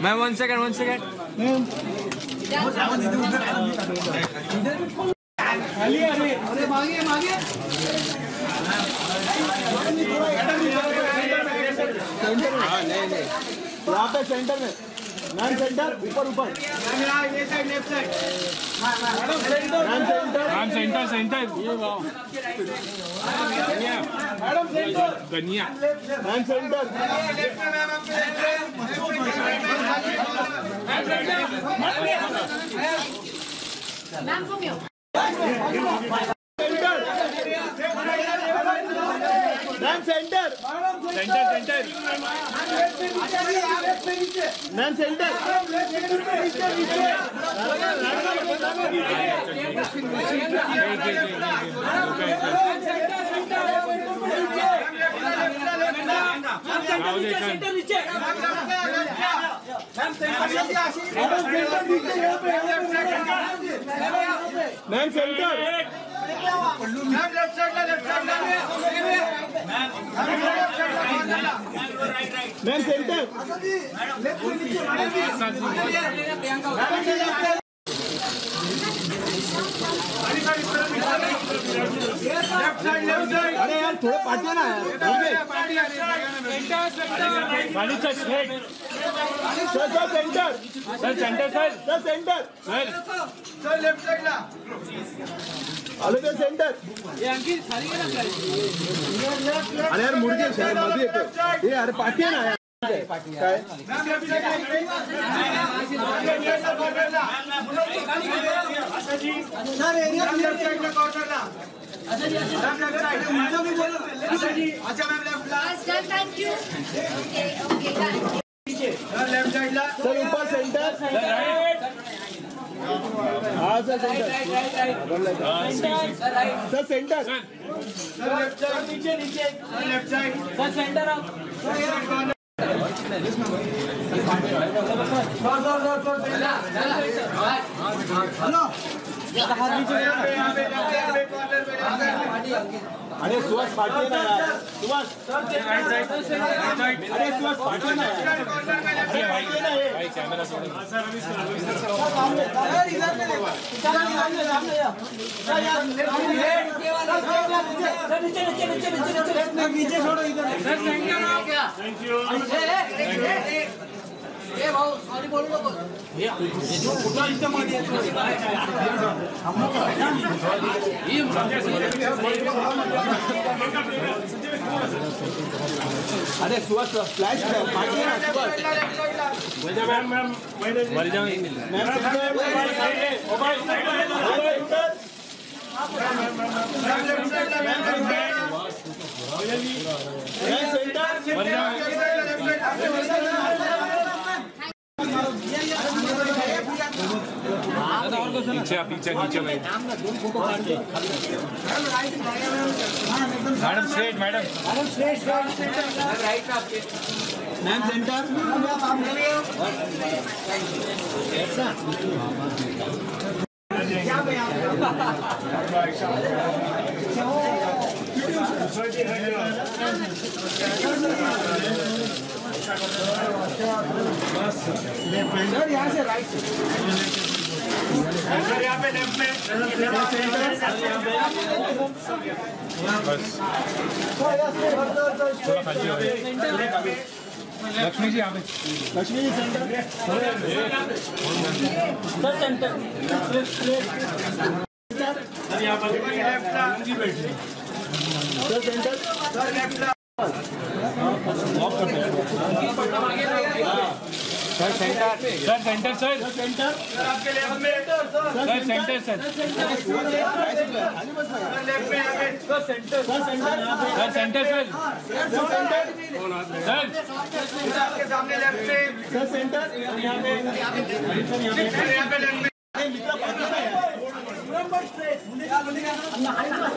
Ma'am 1 second 1 second. अरे मांगिए मांगिए। नहीं यहाँ पे सेंटर में मैम, सेंटर ऊपर ऊपर ये side left side ma'am centre centre ये वाओ मैडम सेंटर गनिया मैम सेंटर मैम घूमियो ma'am centre centre centre ma'am centre ma'am centre ma'am centre अरे यार थोड़ा पार्टी ना sir centre sir centre sir sir centre sir sir left side ला आलो ते सेंटर अरे यार मुर्गे मध्ये येतो हे अरे पाठी आहे ना काय सर एरिया लेफ्ट साइड ला कॉर्नरला अच्छा जी अच्छा मैडम भी बोलो अच्छा मैम लेफ्ट ला thank you okay okay sir left side ला सर ऊपर सेंटर हाँ sir centre sir centre sir left side नीचे नीचे sir left side sir centre आप हेलो अरे सुभाष पार्टी है ना यार सुभाष अरे सुभाष पार्टी है ना भाई कैमरा सर नीचे छोड़ो इधर थैंक यू ये भाऊ सॉरी बोल लो ये जो फुटबॉल सिस्टम मध्ये अरे सुभाष फ्लैश पार्टी ना सुभाष मैम मैम मर जाओ मैम पीछे पीछे नीचे मैडम स्ट्रेट मैडम राइट आपके मैम सेंटर सर यहाँ से राइट सर यहाँ पे लेफ्ट में थोड़ा खाली हो गया लक्ष्मी जी यहाँ पे Lakshmi ji centre sir centre sir यहाँ पर लेफ्ट जी बैठिए sir centre sir left sir centre sir centre sir centre sir आपके लेफ्ट में सर सेंटर सर लेफ्ट में sir centre sir centre sir centre sir sir आपके सामने लेफ्ट में सर सेंटर यहाँ पे लेफ्ट में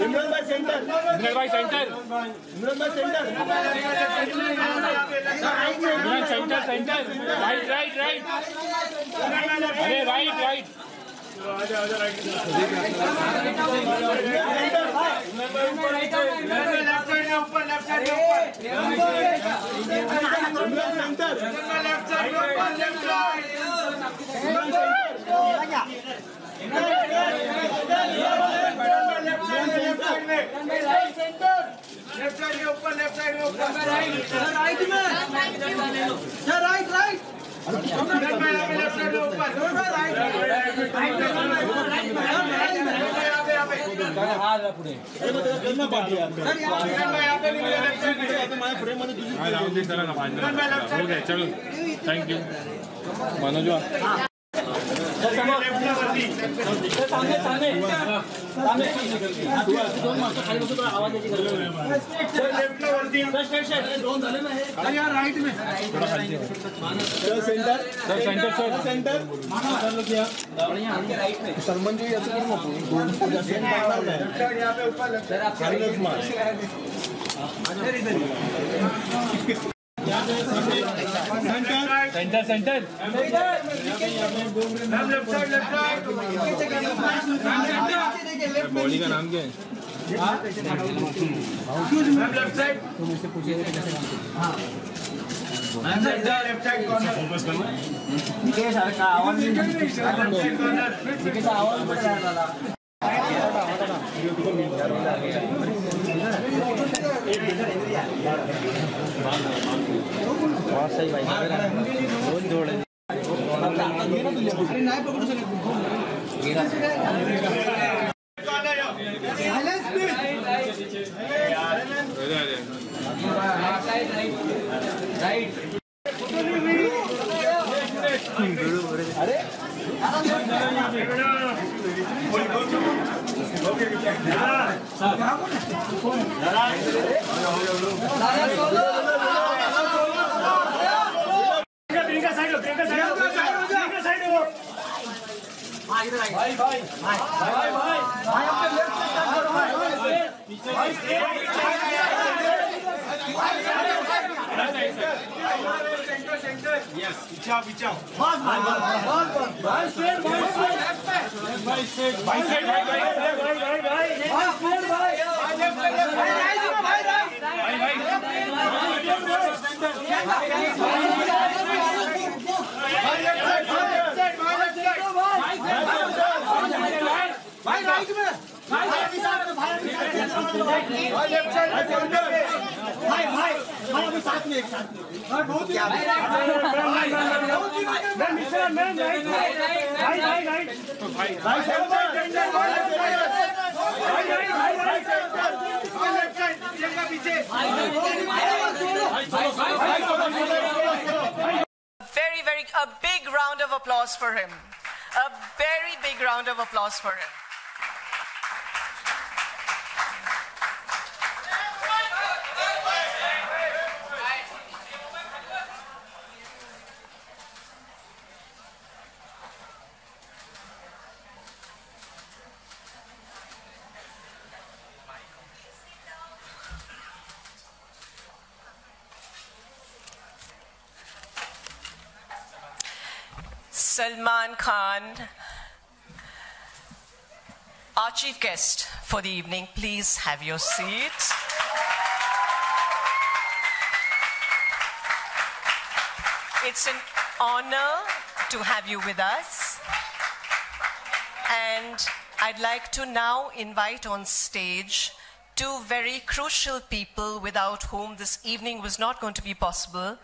इमरान भाई सेंटर इमरान भाई सेंटर इमरान भाई centre Imran centre centre right right right अरे राइट राइट आजा आजा राइट ऊपर लेफ्ट साइड ऊपर सेंटर के ऊपर, लेफ्ट साइड में ऊपर, राइट में, राइट राइट, लेफ्ट साइड में ऊपर, राइट चलो थैंक यू मनोज सामने सामने सामने दोन मास्टर खाली बसू, आवाज याची गरज नाही. लेफ्टला वरती दोन झाले ना हे. या राईट में सेंटर सेंटर सेंटर राइट में सलमान जी ऐसे करो ना सेंटर यहां पे ऊपर लेफ्ट सेंटर सेंटर बॉडी का नाम क्या है? लेफ्ट साइड तुम इससे पूछिए लेफ्ट साइड कॉर्नर फोकस करना निकेश का आवाज निकेश आवाज बड़ा वाला बहुत सही भाई दोन जोड़े नहीं पकड़ सकते अरे साथ में एक साथ A big round of applause for him. A very big round of applause for him. Salman Khan, our chief guest for the evening, please have your seat. It's an honor to have you with us. And I'd like to now invite on stage two very crucial people without whom this evening was not going to be possible.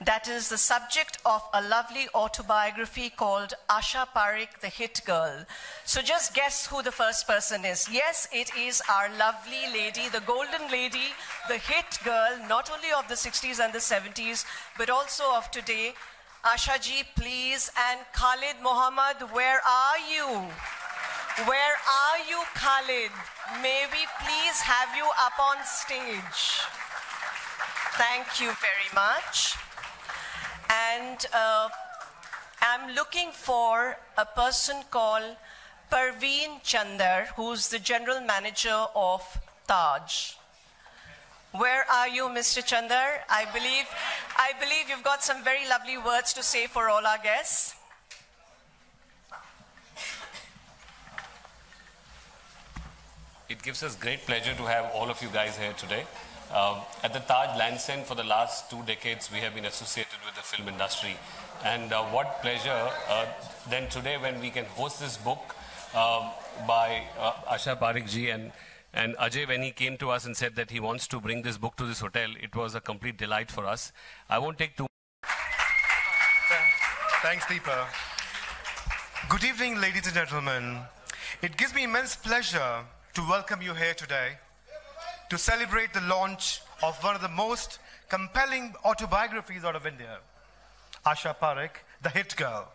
That is the subject of a lovely autobiography called Asha Parekh, the Hit Girl. So just guess who the first person is. Yes, it is our lovely lady, the golden lady, the hit girl, not only of the 60s and the 70s, but also of today. Asha ji, please. And Khalid Mohammed, where are you? Where are you, Khalid? May we please have you up on stage? Thank you very much. And I'm looking for a person called Parveen Chandar, who's the general manager of Taj. Where are you, Mr. Chandar? I believe you've got some very lovely words to say for all our guests. It gives us great pleasure to have all of you guys here today. At the Taj Lansing, for the last 2 decades, we have been associated with the film industry. And what pleasure then today when we can host this book by Asha Parekh ji. And And Ajay, when he came to us and said that he wants to bring this book to this hotel, it was a complete delight for us. I won't take too Thanks, Deepa. Good evening, ladies and gentlemen. It gives me immense pleasure to welcome you here today to celebrate the launch of one of the most compelling autobiographies out of India, Asha Parekh, the hit girl,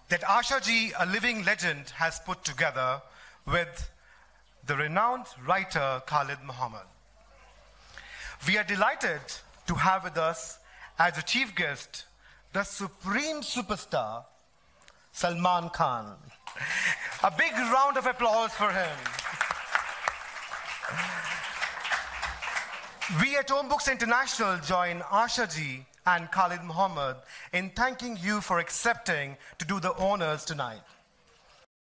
that Asha ji, a living legend, has put together with the renowned writer Khalid Muhammad. We are delighted to have with us as a chief guest the supreme superstar, Salman Khan. A big round of applause for him. We at Om Books International join Asha ji and Khalid Muhammad in thanking you for accepting to do the honors tonight.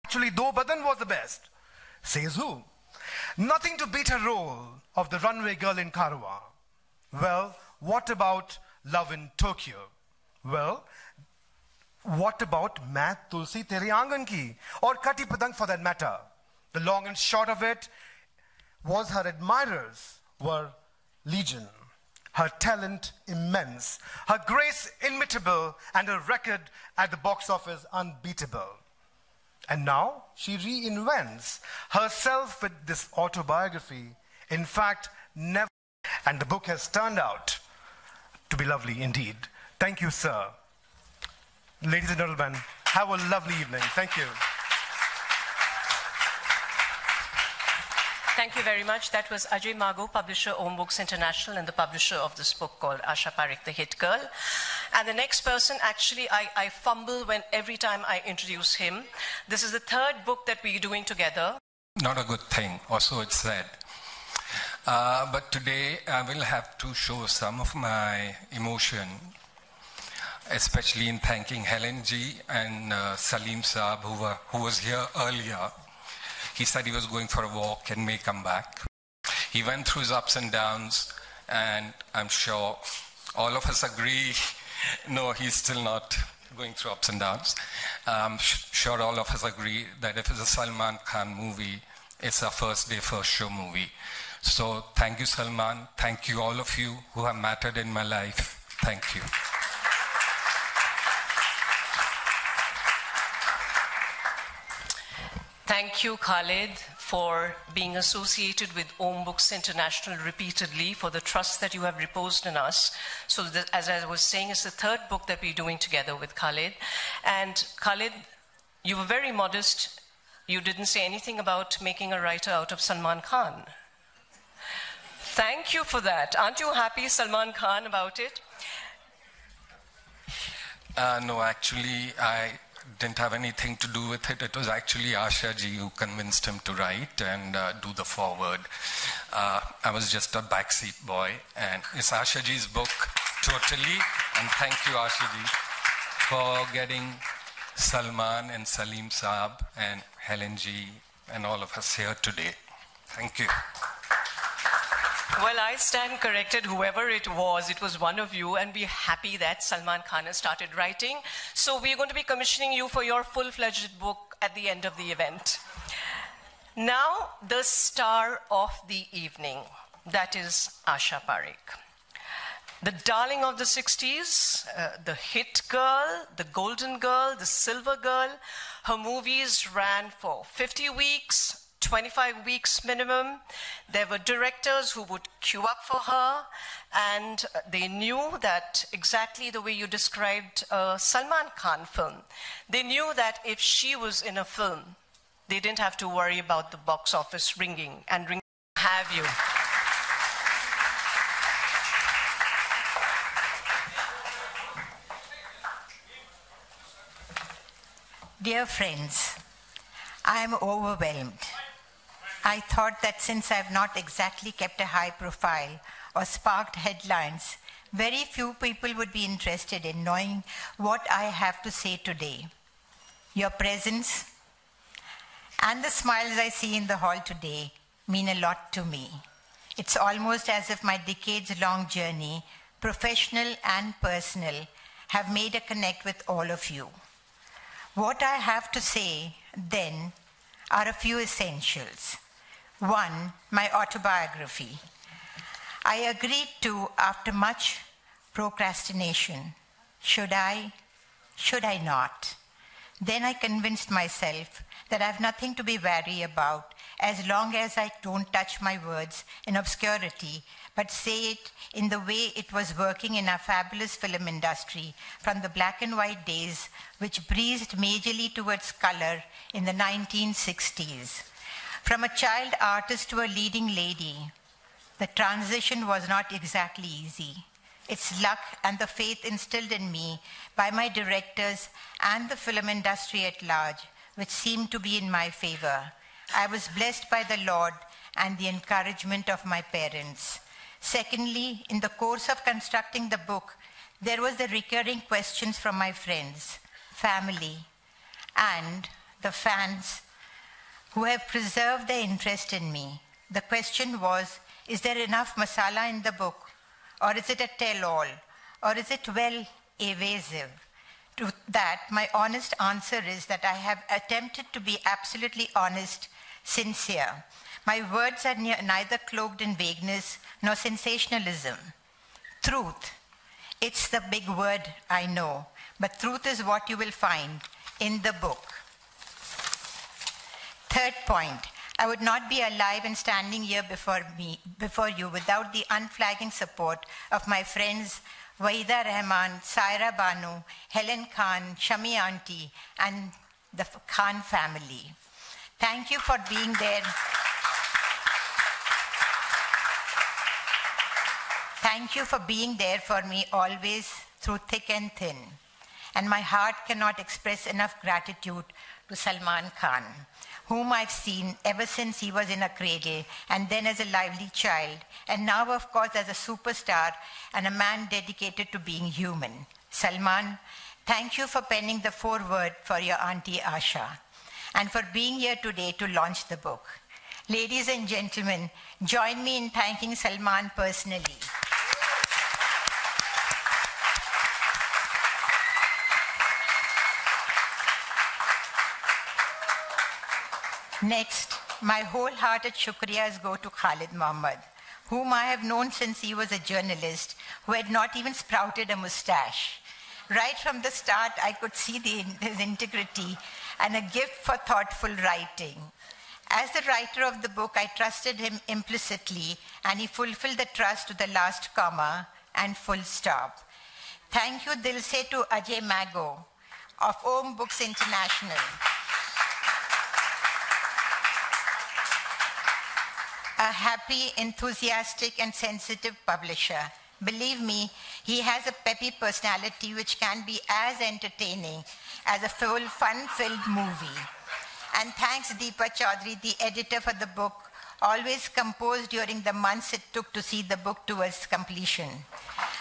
Actually, Do Badan was the best. Says who? Nothing to beat her role of the runway girl in Karwa. Well, what about Love in Tokyo? Well, what about Main Tulsi Tere Aangan Ki? Or Kati Padang for that matter. The long and short of it was her admirers were legion. Her talent immense. Her grace inimitable. And her record at the box office unbeatable. And now she reinvents herself with this autobiography. In fact, never. And the book has turned out to be lovely indeed. Thank you, sir. Ladies and gentlemen, have a lovely evening. Thank you. Thank you very much. That was Ajay Mago, publisher, Om Books International, and the publisher of this book called Asha Parekh, the hit girl. And the next person, actually, I fumble every time I introduce him. This is the third book that we're doing together. Not a good thing, or so it's said. But today I will have to show some of my emotion, especially in thanking Helen ji and Salim Saab, who was here earlier. He said he was going for a walk and may come back. He went through his ups and downs, and I'm sure all of us agree, no, he's still not going through ups and downs. I'm sure all of us agree that if it's a Salman Khan movie, it's our first day, first show movie. So thank you, Salman. Thank you, all of you who have mattered in my life. Thank you. Thank you, Khalid, for being associated with Om Books International repeatedly, for the trust that you have reposed in us. So as I was saying, it's the third book that we're doing together with Khalid. And Khalid, you were very modest. You didn't say anything about making a writer out of Salman Khan. Thank you for that. Aren't you happy, Salman Khan, about it? No, actually, I didn't have anything to do with it. It was actually Asha ji who convinced him to write and do the foreword. I was just a backseat boy, and it's Asha ji's book, totally. And thank you, Asha ji, for getting Salman and Salim Saab and Helen ji and all of us here today. Thank you. Well, I stand corrected, whoever it was one of you, and we're happy that Salman Khan has started writing. So we're going to be commissioning you for your full-fledged book at the end of the event. Now, the star of the evening, that is Asha Parekh. The darling of the 60s, the hit girl, the golden girl, the silver girl. Her movies ran for 50 weeks, 25 weeks minimum. There were directors who would queue up for her, and they knew that exactly the way you described a Salman Khan film. They knew that if she was in a film, they didn't have to worry about the box office ringing and ringing. Have you? Dear friends, I am overwhelmed. I thought that since I have not exactly kept a high profile or sparked headlines, very few people would be interested in knowing what I have to say today. Your presence and the smiles I see in the hall today mean a lot to me. It's almost as if my decades-long journey, professional and personal, have made a connect with all of you. What I have to say, then, are a few essentials. One, my autobiography. I agreed to after much procrastination. Should I? Should I not? Then I convinced myself that I have nothing to be wary about as long as I don't touch my words in obscurity, but say it in the way it was working in our fabulous film industry from the black and white days, which breezed majorly towards color in the 1960s. From a child artist to a leading lady, the transition was not exactly easy. It's luck and the faith instilled in me by my directors and the film industry at large, which seemed to be in my favor. I was blessed by the Lord and the encouragement of my parents. Secondly, in the course of constructing the book, there was the recurring questions from my friends, family, and the fans who have preserved their interest in me. The question was, is there enough masala in the book? Or is it a tell-all? Or is it well evasive? To that, my honest answer is that I have attempted to be absolutely honest, sincere. My words are neither cloaked in vagueness nor sensationalism. Truth. It's the big word, I know, but truth is what you will find in the book. Third point. I would not be alive and standing here before you without the unflagging support of my friends Wahida Rahman, Saira Banu, Helen Khan, Shami Auntie, and the Khan family. Thank you for being there. Thank you for being there for me always through thick and thin. And my heart cannot express enough gratitude to Salman Khan, whom I've seen ever since he was in a cradle, and then as a lively child, and now, of course, as a superstar and a man dedicated to being human. Salman, thank you for penning the foreword for your Auntie Asha, and for being here today to launch the book. Ladies and gentlemen, join me in thanking Salman personally. Next, my wholehearted shukriyas go to Khalid Mohammed, whom I have known since he was a journalist who had not even sprouted a mustache. Right from the start, I could see his integrity and a gift for thoughtful writing. As the writer of the book, I trusted him implicitly, and he fulfilled the trust to the last comma and full stop. Thank you, Dil Se, to Ajay Mago of Om Books International. A happy, enthusiastic, and sensitive publisher. Believe me, he has a peppy personality which can be as entertaining as a full, fun-filled movie. And thanks Deepa Chaudhary, the editor for the book, always composed during the months it took to see the book towards completion.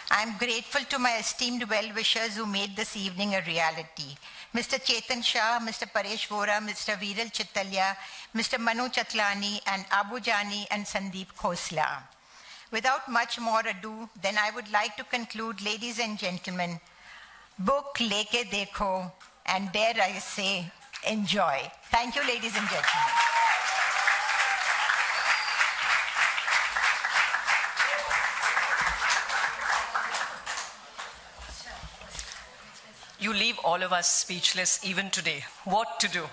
I'm grateful to my esteemed well-wishers who made this evening a reality. Mr. Chetan Shah, Mr. Paresh Vora, Mr. Viral Chittalya, Mr. Manu Chatlani, and Abu Jani and Sandeep Khosla. Without much more ado, then I would like to conclude, ladies and gentlemen, book leke dekho, and dare I say, enjoy. Thank you, ladies and gentlemen. You leave all of us speechless even today. What to do?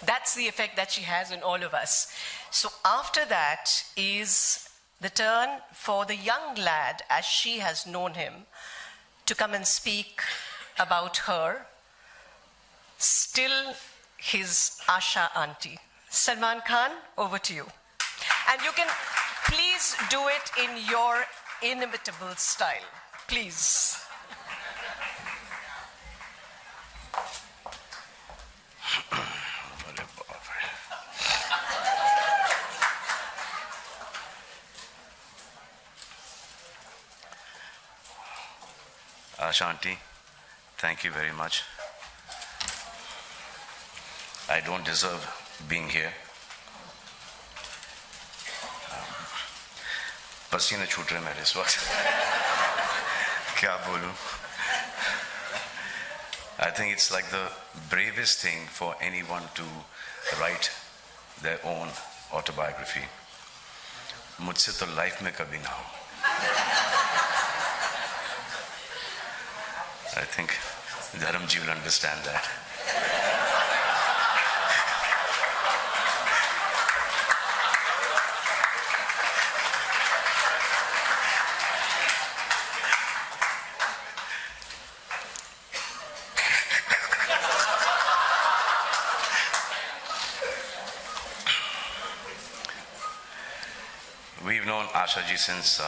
That's the effect that she has on all of us. So after that is the turn for the young lad, as she has known him, to come and speak about her, still his Asha auntie. Salman Khan, over to you. And you can please do it in your inimitable style. Please. Ashanti, thank you very much. I don't deserve being here. पसीने छूट रहे मेरे इस वक्त क्या बोलूं? I think it's like the bravest thing for anyone to write their own autobiography. मुझसे तो लाइफ में कभी ना हो. I think Dharamji will understand that. We've known Asha ji since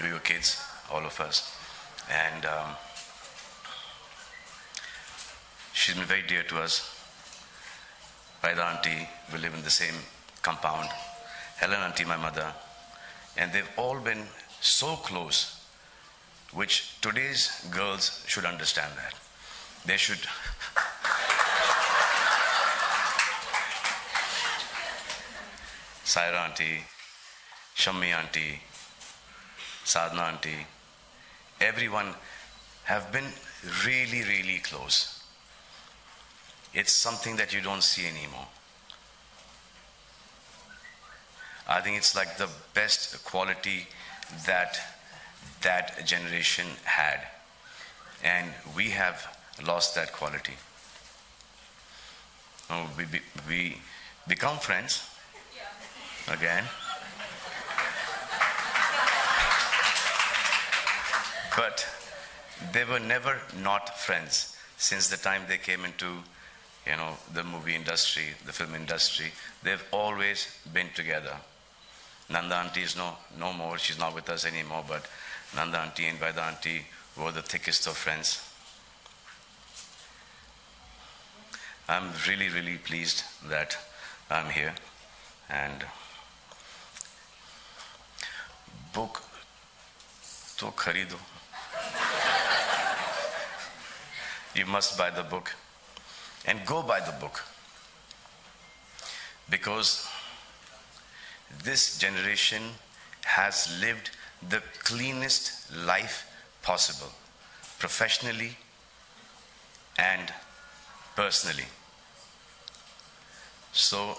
we were kids, all of us, and she's been very dear to us. Vaida auntie, we live in the same compound. Helen auntie, my mother, and they've all been so close, which today's girls should understand that. They should. Saira auntie, Shammi auntie, Sadhna auntie, everyone have been really, really close. It's something that you don't see anymore. I think it's like the best quality that that generation had. And we have lost that quality. We become friends again. But they were never not friends since the time they came into, the movie industry, the film industry. They've always been together. Nanda auntie is no more. She's not with us anymore. But Nanda auntie and Vaida auntie were the thickest of friends. I'm really, really pleased that I'm here. And book to kharido. You must buy the book and go buy the book, because this generation has lived the cleanest life possible, professionally and personally. So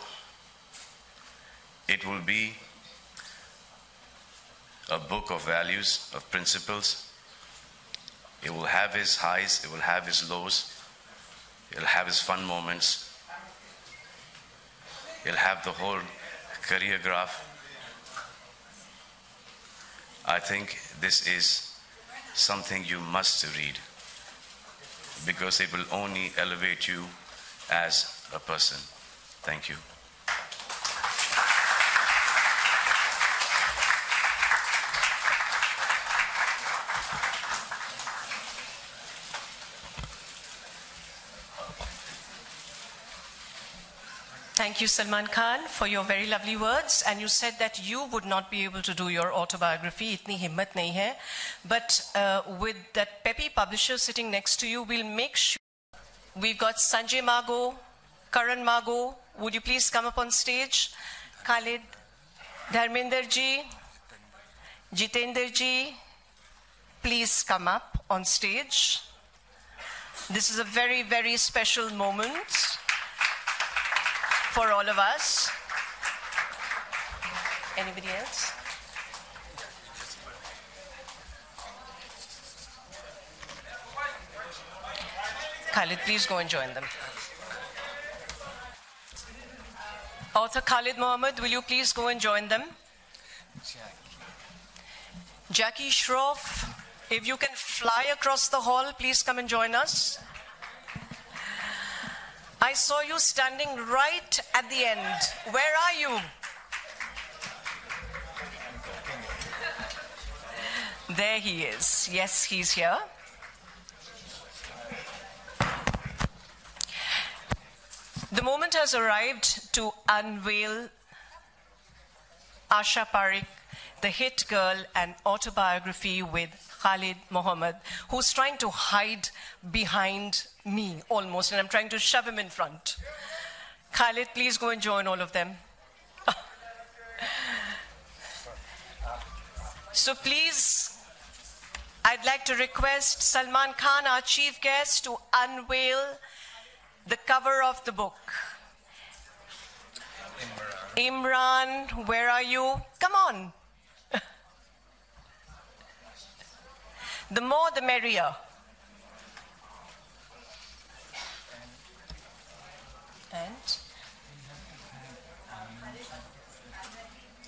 it will be a book of values, of principles. It will have his highs, it will have his lows, it will have his fun moments, it will have the whole career graph. I think this is something you must read, because it will only elevate you as a person. Thank you. Thank you, Salman Khan, for your very lovely words. And you said that you would not be able to do your autobiography. Itni himmat nahi hai. But with that peppy publisher sitting next to you, we'll make sure. We've got Sanjay Mago, Karan Mago. Would you please come up on stage? Khalid, Dharminder ji, Jitender ji, please come up on stage. This is a very, very special moment for all of us. Anybody else? Khalid, please go and join them. Author Khalid Mohammed, will you please go and join them? Jackie Shroff, if you can fly across the hall, please come and join us. I saw you standing right at the end. Where are you? There he is. Yes, he's here. The moment has arrived to unveil Asha Parekh, the hit girl, and autobiography with Khalid Mohammed, who's trying to hide behind me almost, and I'm trying to shove him in front. Khalid, please go and join all of them. So please, I'd like to request Salman Khan, our chief guest, to unveil the cover of the book. Imran, where are you? Come on. The more the merrier. And?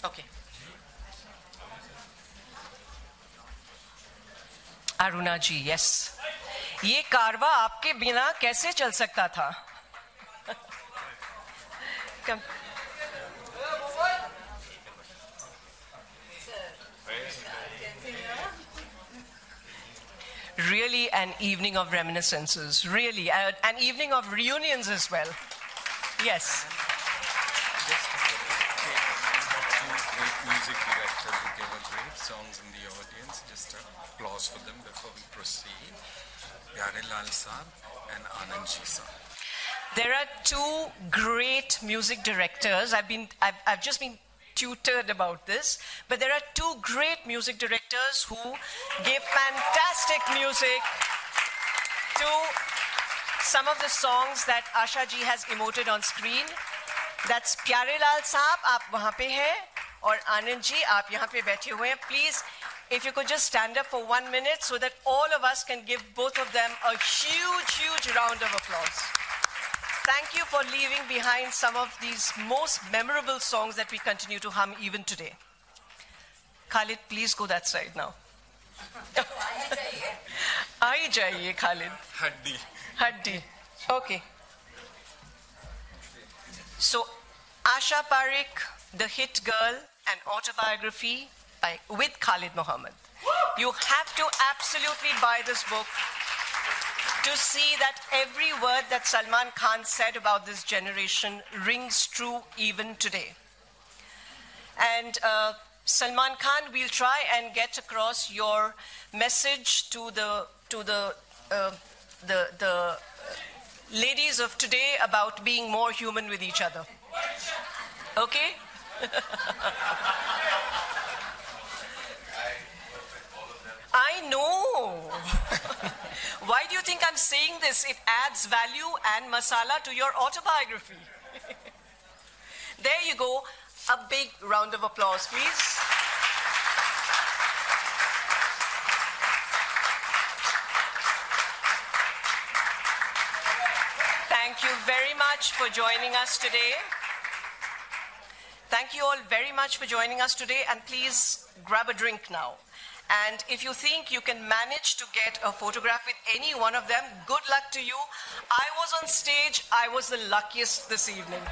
Okay. Aruna ji, yes. ये कारवा आपके बिना कैसे चल सकता था? Come. Really an evening of reminiscences, really an evening of reunions as well. Yes. Great music directors who gave us great songs in the audience. Just applause for them before we proceed. Pyare Lal Saab and Anand Ji Saab. There are two great music directors. I've just been tutored about this, but there are two great music directors who gave fantastic music to some of the songs that Asha ji has emoted on screen. That's Pyare Lal Saab, aap wahan pe hai, aur Anand ji, aap yahan pe baithe hue hain. Please, if you could just stand up for 1 minute so that all of us can give both of them a huge, huge round of applause. Thank you for leaving behind some of these most memorable songs that we continue to hum even today. Khalid, please go that side now. Aayi jaiye, Khalid. Haddi. Okay. So, Asha Parekh, The Hit Girl, an autobiography with Khalid Mohammed. You have to absolutely buy this book to see that every word that Salman Khan said about this generation rings true even today. And Salman Khan, we'll try and get across your message to the ladies of today about being more human with each other. Okay? I know. Why do you think I'm saying this? It adds value and masala to your autobiography. There you go. A big round of applause, please. Thank you very much for joining us today. Thank you all very much for joining us today, and please grab a drink now. And if you think you can manage to get a photograph with any one of them, good luck to you. I was on stage. I was the luckiest this evening.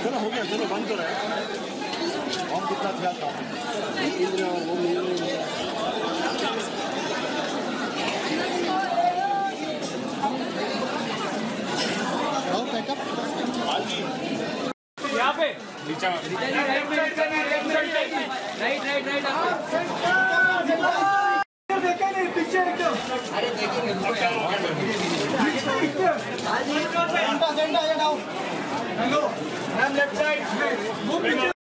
चलो हो गया, चलो बंद करो। हम कितना ख्याल था इंद्र और वो मिलने यहाँ पे नीचे देखा नहीं पीछे एकदम अरे देखेंगे हेलो मैम लेफ्ट साइड